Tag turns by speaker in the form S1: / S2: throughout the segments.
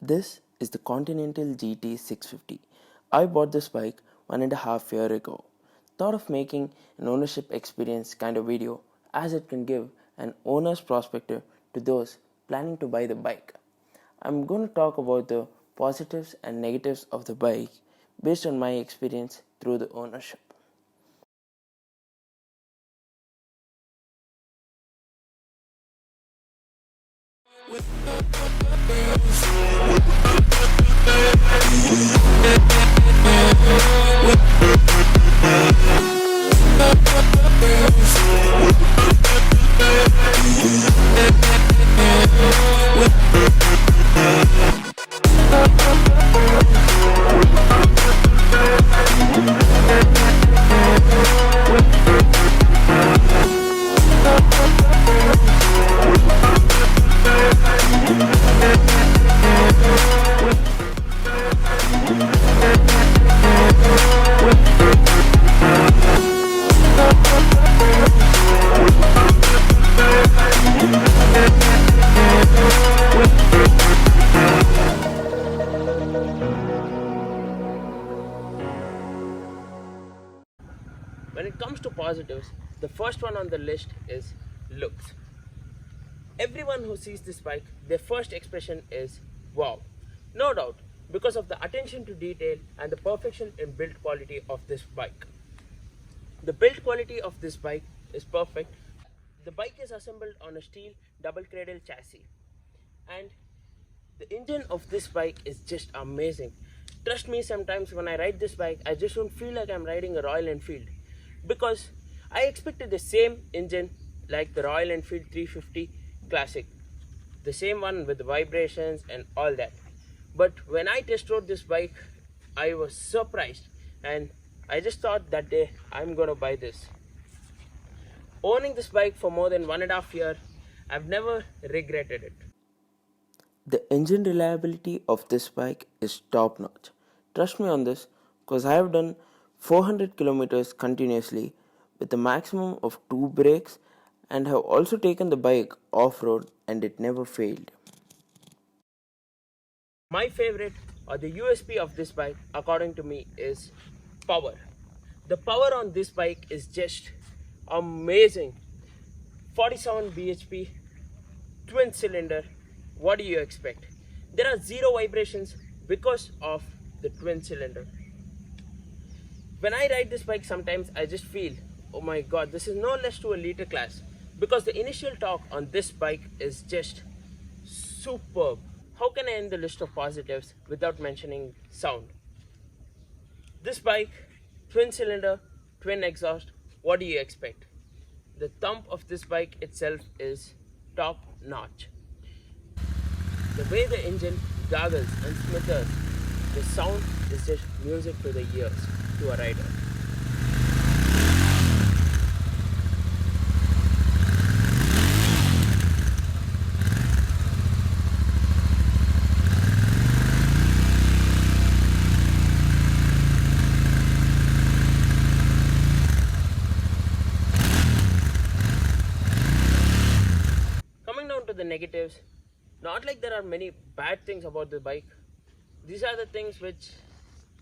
S1: This is the Continental GT 650. I bought this bike 1.5 years ago. Thought of making an ownership experience kind of video as it can give an owner's perspective to those planning to buy the bike. I'm going to talk about the positives and negatives of the bike based on my experience through the ownership. When it comes to positives, the first one on the list is looks. Everyone who sees this bike, their first expression is wow. No doubt, because of the attention to detail and the perfection in build quality of this bike. The build quality of this bike is perfect. The bike is assembled on a steel double cradle chassis, and the engine of this bike is just amazing. Trust me, sometimes when I ride this bike, I just don't feel like I'm riding a Royal Enfield, because I expected the same engine like the Royal Enfield 350 Classic, the same one with the vibrations and all that. But when I test rode this bike, I was surprised, and I just thought that day I'm gonna buy this. Owning this bike for more than 1.5 years, I've never regretted it. The engine reliability of this bike is top notch. Trust me on this, because I have done 400 kilometers continuously with a maximum of 2 brakes and have also taken the bike off-road and it never failed. My favorite, or the USP of this bike according to me, is power. The power on this bike is just amazing. 47 bhp, twin cylinder. What do you expect? There are zero vibrations because of the twin cylinder. When I ride this bike, sometimes I just feel, oh my god, this is no less to a liter class, because the initial torque on this bike is just superb. How can I end the list of positives without mentioning sound? This bike, twin cylinder, twin exhaust, what do you expect? The thump of this bike itself is top notch. The way the engine gargles and smothers, the sound is just music to the ears to a rider. Coming down to the negatives, not like there are many bad things about the bike. These are the things which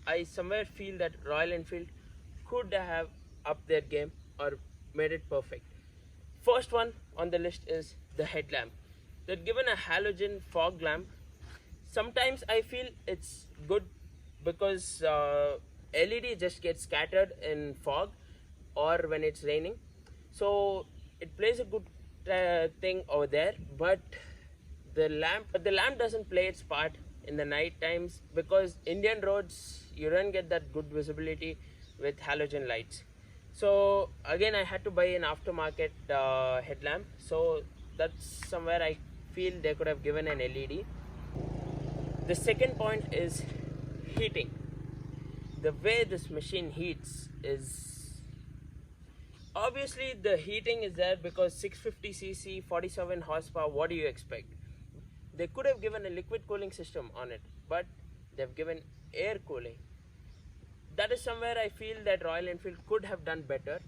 S1: I somewhere feel that Royal Enfield could have upped their game or made it perfect. First one on the list is the headlamp. They're given a halogen fog lamp. Sometimes I feel it's good because LED just gets scattered in fog or when it's raining. So it plays a good thing over there, but the lamp doesn't play its part in the night times, because Indian roads you don't get that good visibility with halogen lights. So again, I had to buy an aftermarket headlamp. So that's somewhere I feel they could have given an LED. The second point is heating. The way this machine heats is, obviously the heating is there because 650cc, 47 horsepower, what do you expect? They could have given a liquid cooling system on it, but they've given air cooling. That is somewhere I feel that Royal Enfield could have done better.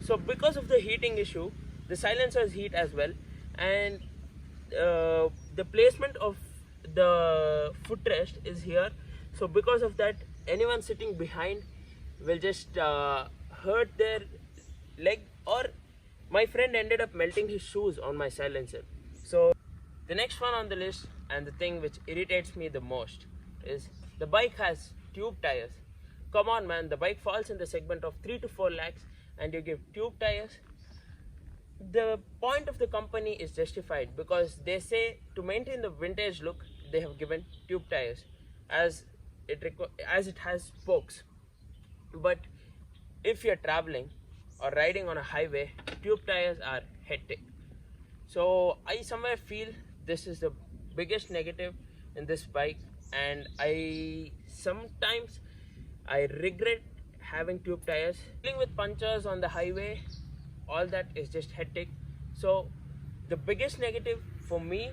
S1: So because of the heating issue, the silencers heat as well, and the placement of the footrest is here, so because of that anyone sitting behind will just hurt their leg, or my friend ended up melting his shoes on my silencer. So the next one on the list, and the thing which irritates me the most, is the bike has tube tires. Come on man, the bike falls in the segment of 3 to 4 lakhs and you give tube tires. The point of the company is justified because they say to maintain the vintage look they have given tube tires as it has spokes. But if you're traveling or riding on a highway, tube tires are hectic. So I somewhere feel this is the biggest negative in this bike, and I sometimes regret having tube tires. Dealing with punctures on the highway, all that is just hectic. So the biggest negative for me,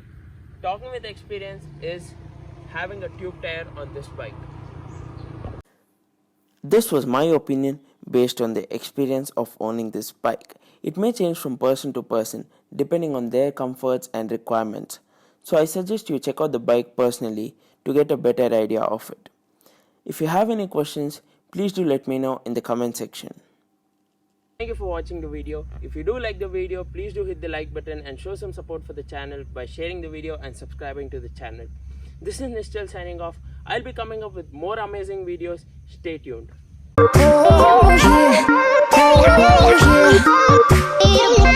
S1: talking with experience, is having a tube tire on this bike.
S2: This was my opinion based on the experience of owning this bike. It may change from person to person depending on their comforts and requirements. So I suggest you check out the bike personally to get a better idea of it. If you have any questions, please do let me know in the comment section.
S1: Thank you for watching the video. If you do like the video, please do hit the like button and show some support for the channel by sharing the video and subscribing to the channel. This is Nishchal signing off. I'll be coming up with more amazing videos. Stay tuned.
S3: Oh, yeah. Oh, yeah.